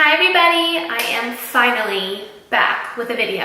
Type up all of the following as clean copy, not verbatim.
Hi everybody, I am finally back with a video.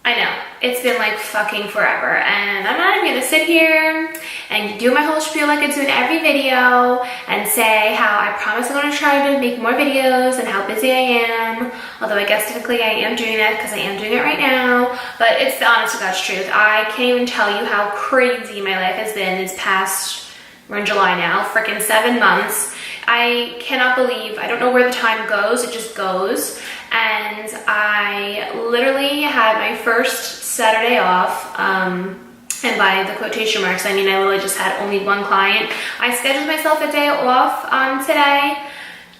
I know, it's been like fucking forever and I'm not even gonna sit here and do my whole spiel like I do in every video and say how I promise I'm gonna try to make more videos and how busy I am. Although I guess technically I am doing that because I am doing it right now. But it's the honest to God's truth. I can't even tell you how crazy my life has been these past, we're in July now, freaking 7 months. I cannot believe, I don't know where the time goes, it just goes. And I literally had my first Saturday off, and by the quotation marks, I mean I literally just had only one client. I scheduled myself a day off today,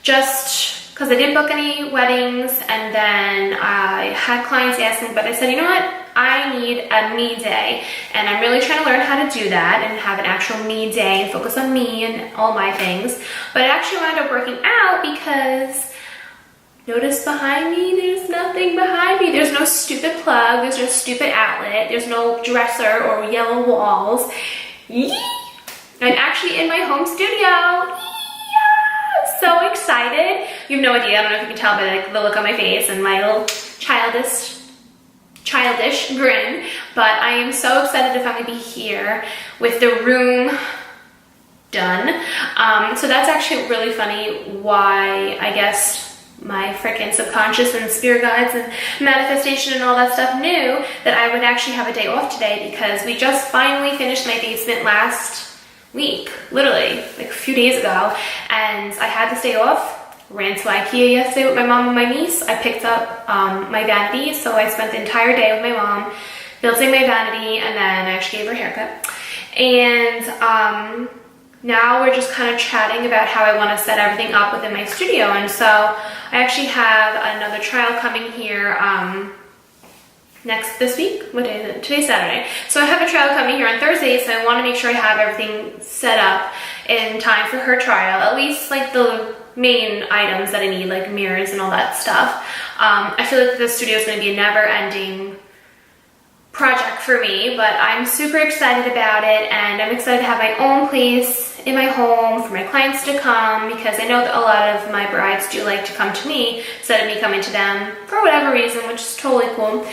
just because I didn't book any weddings, and then I had clients ask me, but I said, you know what? I need a me day, and I'm really trying to learn how to do that and have an actual me day and focus on me and all my things. But it actually wound up working out because notice behind me, there's nothing behind me. There's no stupid plug, there's no stupid outlet, there's no dresser or yellow walls. Yee! I'm actually in my home studio. Yeah! So excited. You have no idea, I don't know if you can tell by like the look on my face and my little childish grin, but I am so excited to finally be here with the room done. So that's actually really funny why I guess my freaking subconscious and spirit guides and manifestation and all that stuff knew that I would actually have a day off today, because we just finally finished my basement last week, literally like a few days ago, and I had this day off. Ran to Ikea yesterday with my mom and my niece. I picked up my vanity, so I spent the entire day with my mom building my vanity, and then I actually gave her a haircut. And now we're just kind of chatting about how I want to set everything up within my studio. And so I actually have another trial coming here this week. What day is it? Today's Saturday. So I have a trial coming here on Thursday, so I want to make sure I have everything set up in time for her trial, at least like the main items that I need, like mirrors and all that stuff. I feel like the studio is going to be a never-ending project for me, but I'm super excited about it, and I'm excited to have my own place in my home for my clients to come, because I know that a lot of my brides do like to come to me instead of me coming to them for whatever reason, which is totally cool.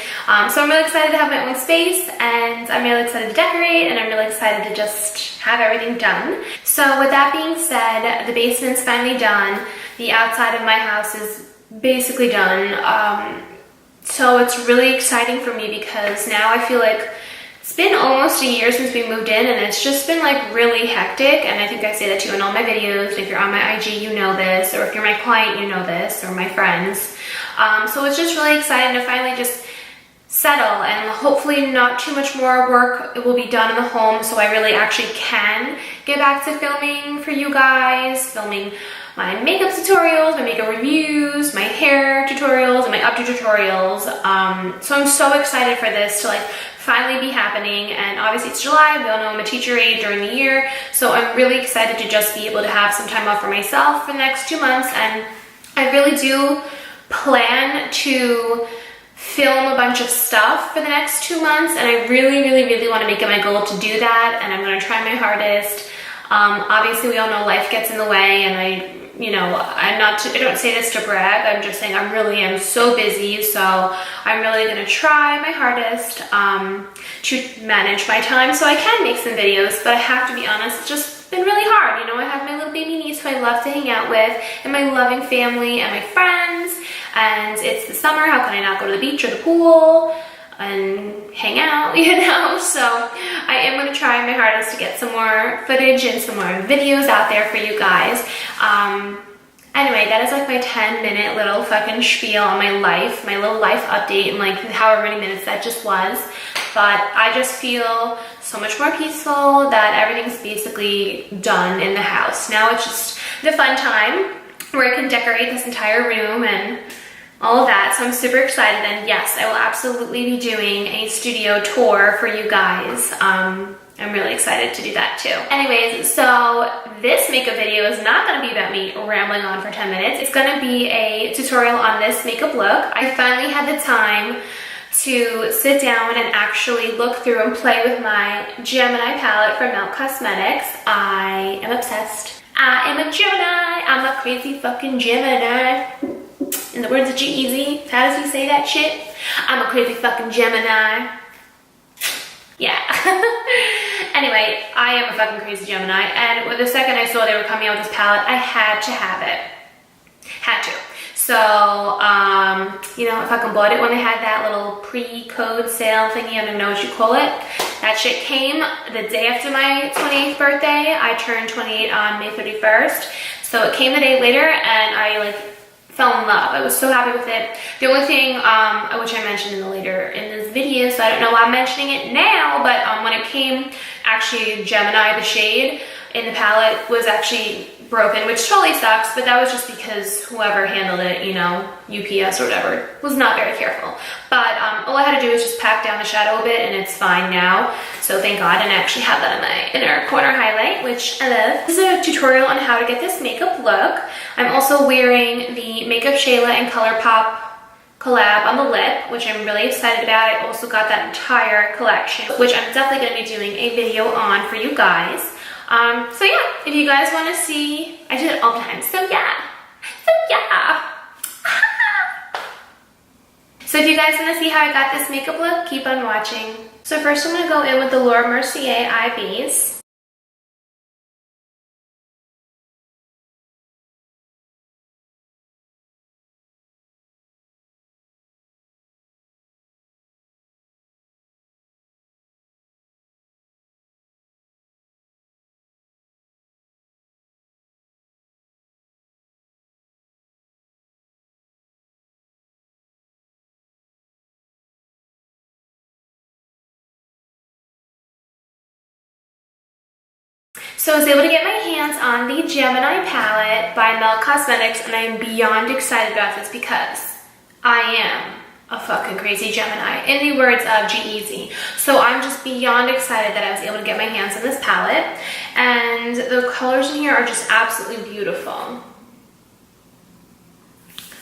So I'm really excited to have my own space, and I'm really excited to decorate, and I'm really excited to just have everything done. So with that being said, the basement's finally done. The outside of my house is basically done. So it's really exciting for me because now I feel like it's been almost a year since we moved in, and it's just been like really hectic. And I think I say that to you in all my videos. If you're on my IG, you know this, or if you're my client, you know this, or my friends. So it's just really exciting to finally just settle, and hopefully not too much more work will be done in the home, so I really actually can get back to filming for you guys, filming my makeup tutorials, my makeup reviews, my hair tutorials, and my updo tutorials. So I'm so excited for this to like finally be happening. And obviously it's July, we all know I'm a teacher aide during the year, so I'm really excited to just be able to have some time off for myself for the next 2 months. And I really do plan to film a bunch of stuff for the next 2 months, and I really want to make it my goal to do that, and I'm going to try my hardest. Obviously we all know life gets in the way, and I don't say this to brag, I'm just saying I really am so busy, so I'm really going to try my hardest to manage my time so I can make some videos. But I have to be honest, it's just been really hard. You know, I have my little baby niece who I love to hang out with, and my loving family and my friends, and it's the summer, how can I not go to the beach or the pool and hang out, you know? So I am going to try my hardest to get some more footage and some more videos out there for you guys. Anyway, that is like my 10-minute little fucking spiel on my life, my little life update, and like however many minutes that just was. But I just feel so much more peaceful that everything's basically done in the house. Now it's just the fun time where I can decorate this entire room and all of that. So I'm super excited, and yes, I will absolutely be doing a studio tour for you guys. I'm really excited to do that too. Anyways, so this makeup video is not going to be about me rambling on for 10 minutes. It's going to be a tutorial on this makeup look. I finally had the time to sit down and actually look through and play with my Gemini palette from Melt Cosmetics. I am obsessed. I am a Gemini. I'm a crazy fucking Gemini. In the words of G-Eazy, how does he say that shit? I'm a crazy fucking Gemini. Yeah. Anyway, I am a fucking crazy Gemini, and the second I saw they were coming out with this palette, I had to have it. Had to. So, you know, I fucking bought it when they had that little pre-code sale thingy. I don't know what you call it. That shit came the day after my 28th birthday. I turned 28 on May 31st. So it came the day later, and I like fell in love. I was so happy with it. The only thing, which I mentioned in this video, so I don't know why I'm mentioning it now, but when it came, actually Gemini, the shade in the palette was actually broken, which totally sucks, but that was just because whoever handled it, you know, UPS or whatever, was not very careful. But all I had to do was just pack down the shadow a bit, and it's fine now. So thank God, and I actually have that in my inner corner highlight, which I love. This is a tutorial on how to get this makeup look. I'm also wearing the Makeup Shayla and ColourPop collab on the lip, which I'm really excited about. I also got that entire collection, which I'm definitely going to be doing a video on for you guys. So yeah, if you guys want to see, I do it all the time, so yeah. So if you guys want to see how I got this makeup look, keep on watching. So first I'm going to go in with the Mercier Eye Base. So I was able to get my hands on the Gemini palette by Melt Cosmetics, and I'm beyond excited about this because I am a fucking crazy Gemini, in the words of G-Eazy. So I'm just beyond excited that I was able to get my hands on this palette, and the colors in here are just absolutely beautiful.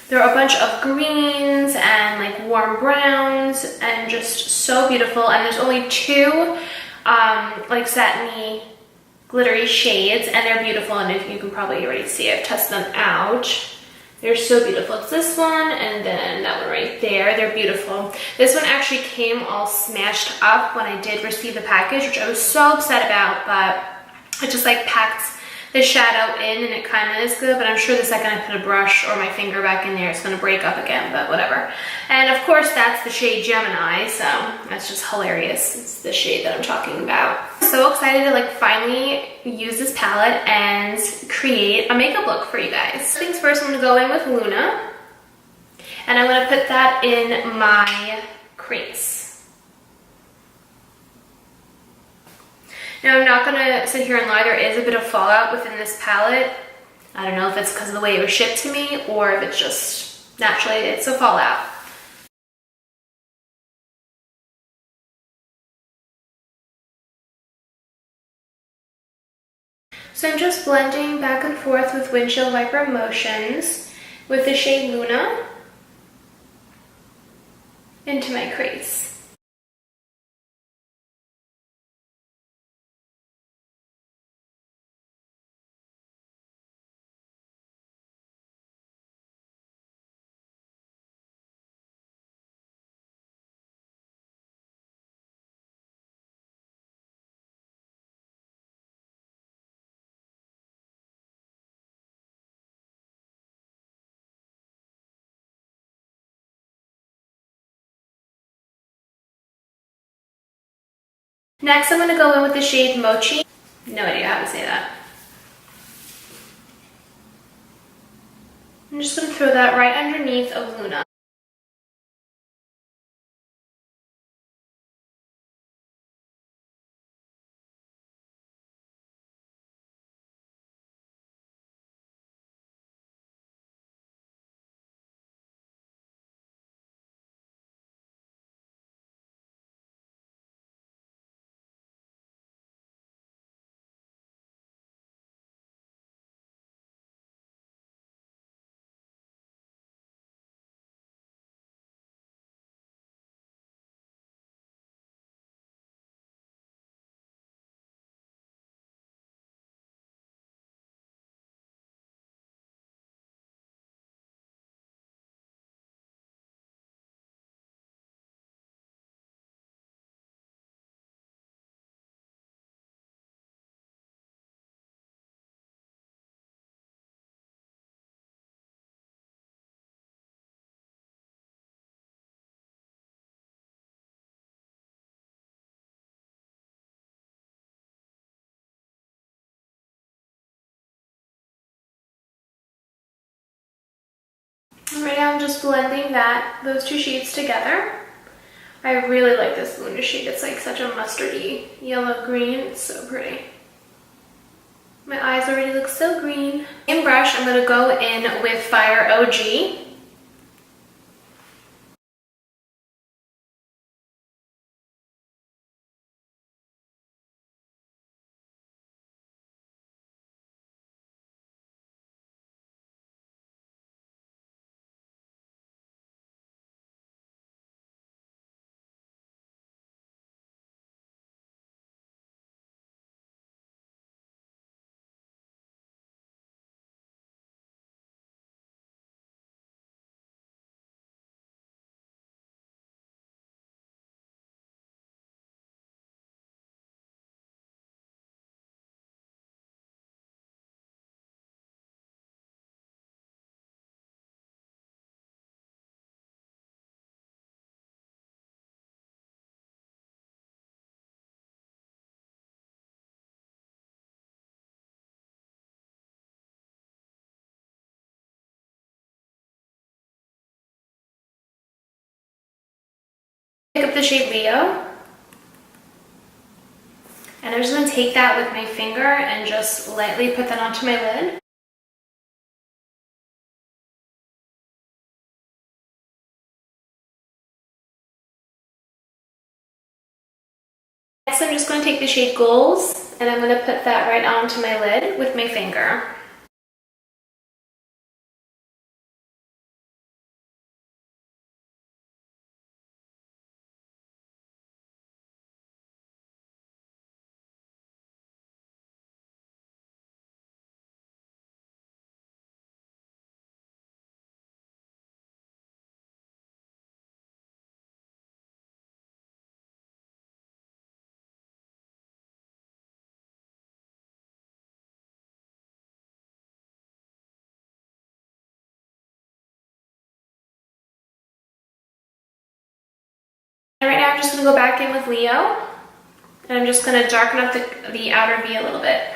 There are a bunch of greens and like warm browns and just so beautiful, and there's only two like satiny glittery shades, and they're beautiful, and if you can probably already see, I've tested them out. They're so beautiful. It's this one and then that one right there. They're beautiful. This one actually came all smashed up when I did receive the package, which I was so upset about, but it just like packed the shadow in, and it kind of is good, but I'm sure the second I put a brush or my finger back in there, it's going to break up again, but whatever. And of course, that's the shade Gemini, so that's just hilarious. It's the shade that I'm talking about. I'm so excited to like finally use this palette and create a makeup look for you guys. Things first, I'm going to go in with Luna, and I'm going to put that in my crease. Now, I'm not going to sit here and lie, there is a bit of fallout within this palette. I don't know if it's because of the way it was shipped to me, or if it's just naturally it's a fallout. So I'm just blending back and forth with windshield wiper motions with the shade Luna into my crease. Next, I'm going to go in with the shade Mochi. No idea how to say that. I'm just going to throw that right underneath of Luna. Right now I'm just blending those two shades together. I really like this Luminous shade. It's like such a mustardy yellow green. It's so pretty. My eyes already look so green. In brush, I'm going to go in with Fire OG. Pick up the shade Leo. And I'm just going to take that with my finger and just lightly put that onto my lid. Next, I'm just going to take the shade Goals and I'm going to put that right onto my lid with my finger. And right now I'm just going to go back in with Leo, and I'm just going to darken up the outer V a little bit.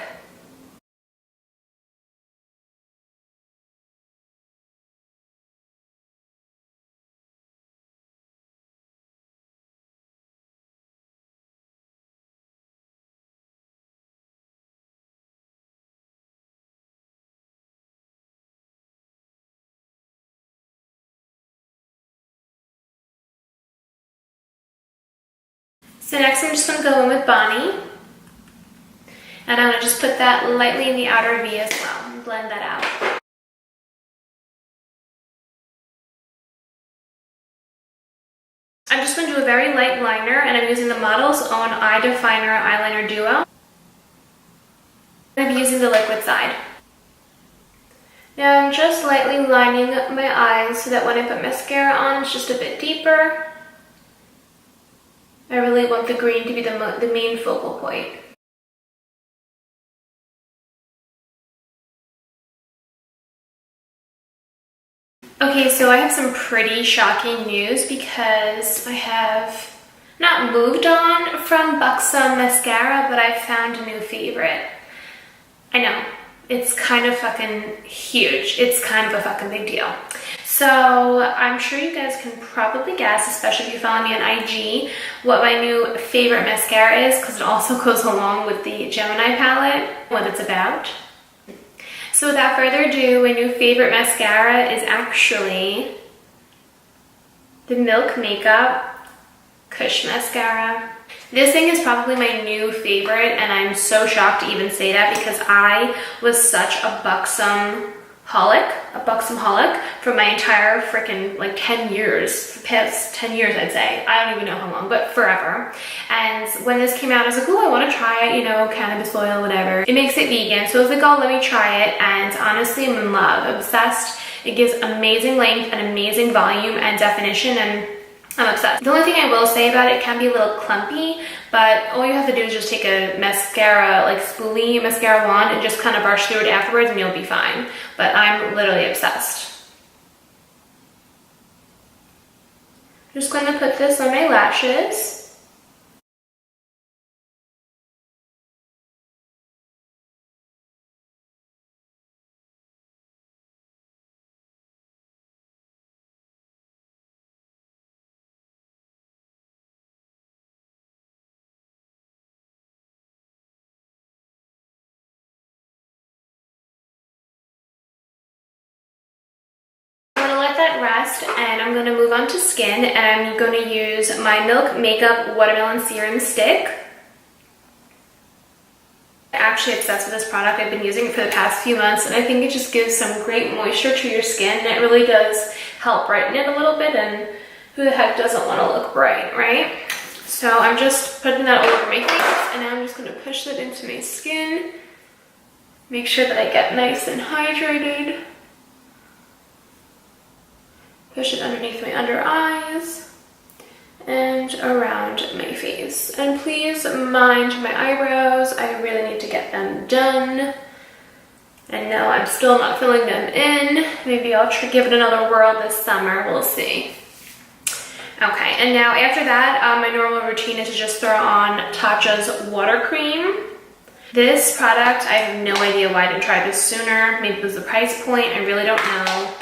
So next I'm just going to go in with Bonnie, and I'm going to just put that lightly in the outer V as well and blend that out. I'm just going to do a very light liner, and I'm using the Model's Own Eye Definer Eyeliner Duo. I'm using the liquid side. Now I'm just lightly lining up my eyes so that when I put mascara on, it's just a bit deeper. I really want the green to be the main focal point. Okay, so I have some pretty shocking news because I have not moved on from Buxom Mascara, but I found a new favorite. I know, it's kind of fucking huge. It's kind of a fucking big deal. So I'm sure you guys can probably guess, especially if you follow me on IG, what my new favorite mascara is, because it also goes along with the Gemini palette, what it's about. So without further ado, my new favorite mascara is actually the Milk Makeup Kush Mascara. This thing is probably my new favorite, and I'm so shocked to even say that because I was such a Buxom holic for my entire freaking like 10 years, the past 10 years I'd say. I don't even know how long, but forever. And when this came out, I was like, oh, I want to try it, you know, cannabis oil, whatever. It makes it vegan, so I was like, oh, let me try it. And honestly, I'm in love, obsessed. It gives amazing length and amazing volume and definition, and I'm obsessed. The only thing I will say about it can be a little clumpy, but all you have to do is just take a mascara, like spoolie mascara wand, and just kind of brush through it afterwards and you'll be fine. But I'm literally obsessed. I'm just going to put this on my lashes. that rest, and I'm going to move on to skin, and I'm going to use my Milk Makeup Watermelon Serum Stick. I'm actually obsessed with this product. I've been using it for the past few months, and I think it just gives some great moisture to your skin, and it really does help brighten it a little bit, and who the heck doesn't want to look bright, right? So I'm just putting that all over my face, and now I'm just going to push that into my skin. Make sure that I get nice and hydrated. Push it underneath my under eyes and around my face. And please mind my eyebrows. I really need to get them done. And no, I'm still not filling them in. Maybe I'll try give it another whirl this summer. We'll see. Okay, and now after that, my normal routine is to just throw on Tatcha's Water Cream. This product, I have no idea why I didn't try this sooner. Maybe it was the price point. I really don't know.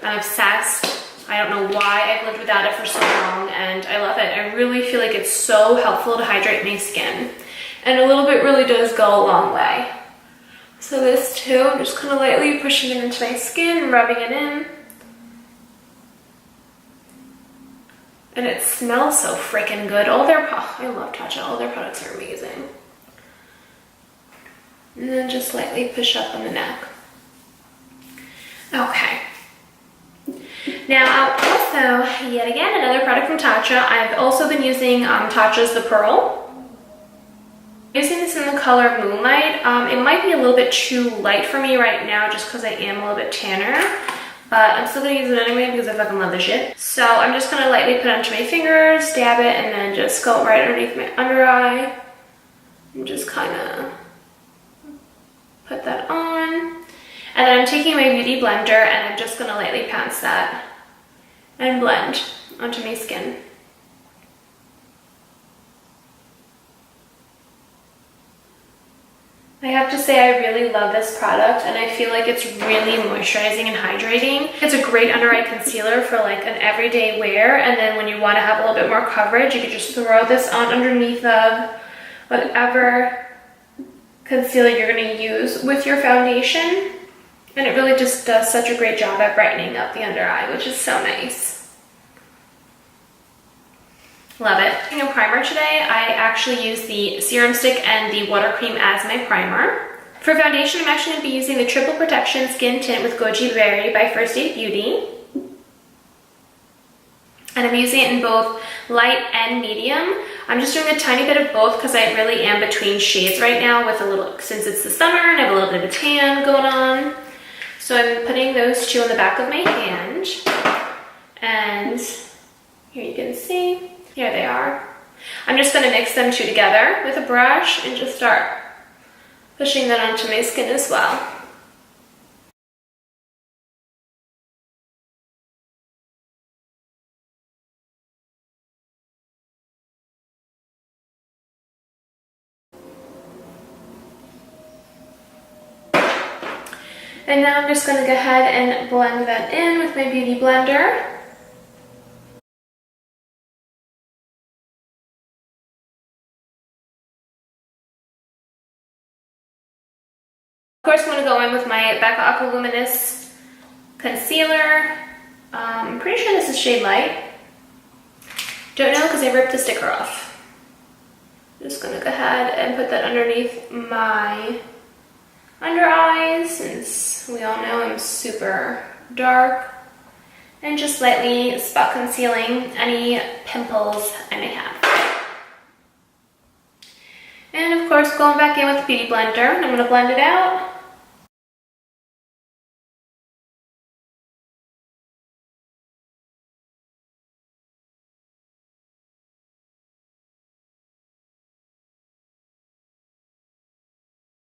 I'm obsessed. I don't know why I've lived without it for so long, and I love it. I really feel like it's so helpful to hydrate my skin. And a little bit really does go a long way. So this too, I'm just kind of lightly pushing it into my skin, rubbing it in. And it smells so freaking good. I love Tatcha. All their products are amazing. And then just lightly push up on the neck. Okay. Now, also, yet again, another product from Tatcha. I've also been using Tatcha's The Pearl. I'm using this in the color Moonlight. It might be a little bit too light for me right now just because I am a little bit tanner. But I'm still going to use it anyway because I fucking love this shit. So I'm just going to lightly put it onto my fingers, dab it, and then just go right underneath my under eye. And just kind of put that on. And then I'm taking my beauty blender and I'm just going to lightly pounce that and blend onto my skin. I have to say I really love this product, and I feel like it's really moisturizing and hydrating. It's a great under eye concealer for like an everyday wear, and then when you want to have a little bit more coverage, you can just throw this on underneath of whatever concealer you're going to use with your foundation. And it really just does such a great job at brightening up the under eye, which is so nice. Love it. In a primer today, I actually use the serum stick and the water cream as my primer. For foundation, I'm actually going to be using the Triple Protection Skin Tint with Goji Berry by First Aid Beauty. And I'm using it in both light and medium. I'm just doing a tiny bit of both because I really am between shades right now with a little, since it's the summer and I have a little bit of a tan going on. So I'm putting those two on the back of my hand. And here you can see. Here they are. I'm just going to mix them two together with a brush and just start pushing that onto my skin as well. And now I'm just going to go ahead and blend that in with my beauty blender. Of course, I'm going to go in with my Becca Aqua Luminous concealer. I'm pretty sure this is shade Light. Don't know because I ripped the sticker off. I'm just going to go ahead and put that underneath my under eyes, since we all know I'm super dark. And just lightly spot concealing any pimples I may have. And of course, going back in with the Beauty Blender, and I'm going to blend it out.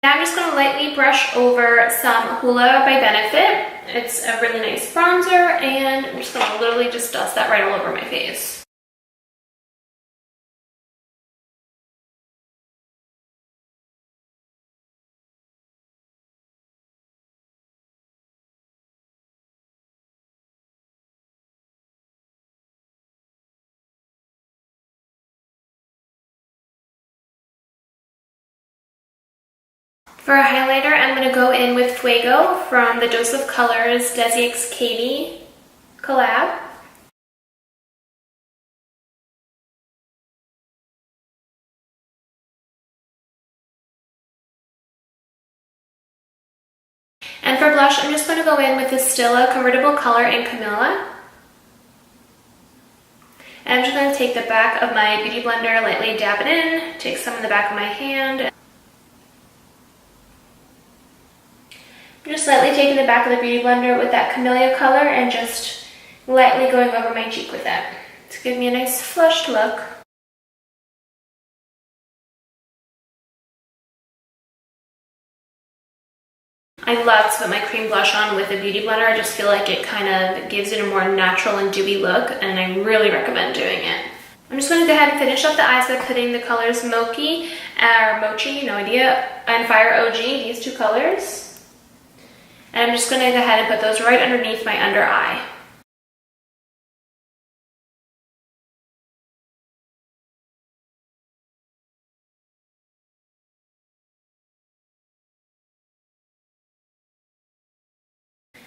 Now I'm just going to lightly brush over some Hoola by Benefit. It's a really nice bronzer, and I'm just going to literally just dust that right all over my face. For a highlighter, I'm going to go in with Fuego from the Dose of Colors DesixKaty Collab. And for blush, I'm just going to go in with this Stila Convertible Color in Camelia. And I'm just going to take the back of my beauty blender, lightly dab it in, take some in the back of my hand. I'm just lightly taking the back of the beauty blender with that Camelia color and just lightly going over my cheek with it to give me a nice flushed look. I love to put my cream blush on with a beauty blender. I just feel like it kind of gives it a more natural and dewy look, and I really recommend doing it. I'm just going to go ahead and finish up the eyes by putting the colors Mochi, or Mochi, no idea, and Fire OG, these two colors. And I'm just going to go ahead and put those right underneath my under eye.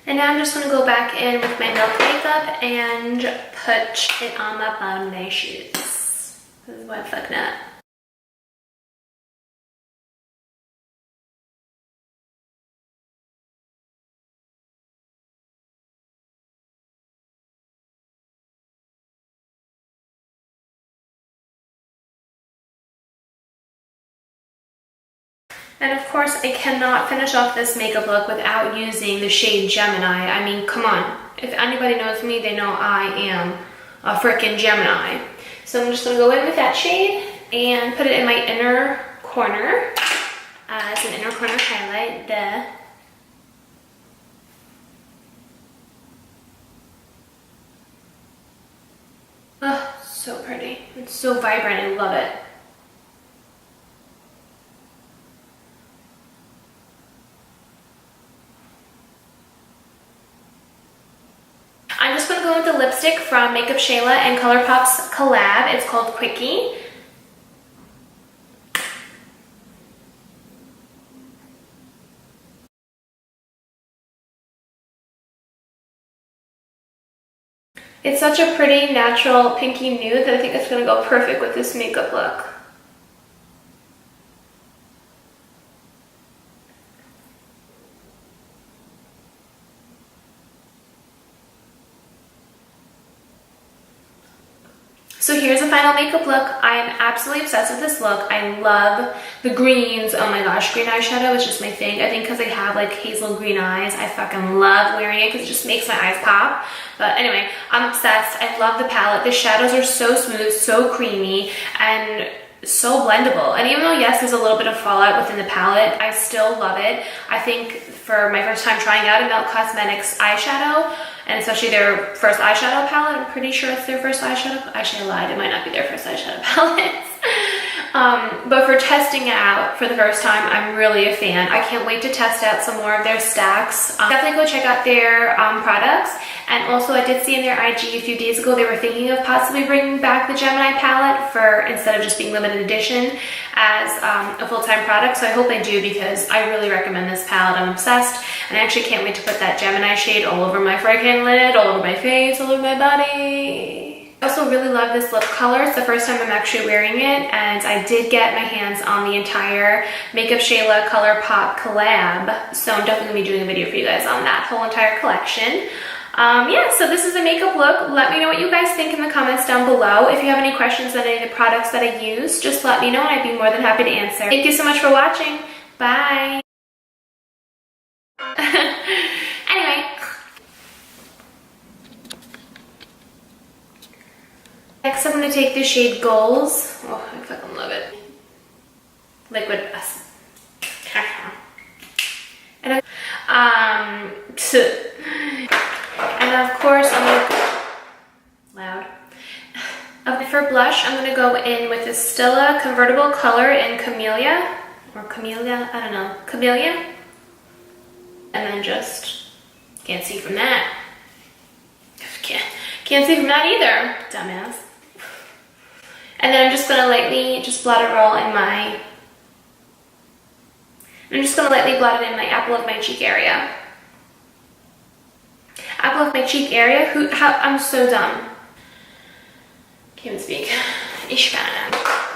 And now I'm just going to go back in with my Milk makeup and put it on my bottom lashes. This is what I'm fucking up. And of course, I cannot finish off this makeup look without using the shade Gemini. I mean, come on. If anybody knows me, they know I am a freaking Gemini. So I'm just going to go in with that shade and put it in my inner corner as an inner corner highlight. Oh, so pretty. It's so vibrant. I love it. I'm just going to go with the lipstick from Makeup Shayla and ColourPopx Collab. It's called Quickie. It's such a pretty, natural, pinky nude that I think it's going to go perfect with this makeup look. So here's the final makeup look. I am absolutely obsessed with this look. I love the greens. Oh my gosh, green eyeshadow is just my thing. I think because I have like hazel green eyes, I fucking love wearing it because it just makes my eyes pop. But anyway, I'm obsessed. I love the palette. The shadows are so smooth, so creamy, and so blendable. And even though, yes, there's a little bit of fallout within the palette, I still love it. I think for my first time trying out a Melt Cosmetics eyeshadow, and especially their first eyeshadow palette, I'm pretty sure it's their first eyeshadow. Actually, I lied. It might not be their first eyeshadow palette. But for testing it out for the first time, I'm really a fan. I can't wait to test out some more of their stacks. Definitely go check out their products. And also, I did see in their IG a few days ago they were thinking of possibly bringing back the Gemini palette for instead of just being limited edition as a full-time product. So I hope they do because I really recommend this palette. I'm obsessed, and I actually can't wait to put that Gemini shade all over my freaking lid, all over my face, all over my body. I also really love this lip color. It's the first time I'm actually wearing it, and I did get my hands on the entire Makeup Shayla ColourPop collab, so I'm definitely going to be doing a video for you guys on that whole entire collection. Yeah, so this is a makeup look. Let me know what you guys think in the comments down below. If you have any questions on any of the products that I use, just let me know and I'd be more than happy to answer. Thank you so much for watching. Bye. Anyway. Next, I'm going to take the shade Goals. Oh, I fucking love it. Liquid. And of course, I'm going to... Loud. For blush, I'm going to go in with this Stila Convertible Color in Camelia. Or Camelia, I don't know. Camelia. And then just... Can't see from that. Can't see from that either. Dumbass. And then I'm just going to lightly just blot it all in my... I'm just going to lightly blot it in my apple of my cheek area. apple of my cheek area. I'm so dumb. Can't even speak. Ich kann.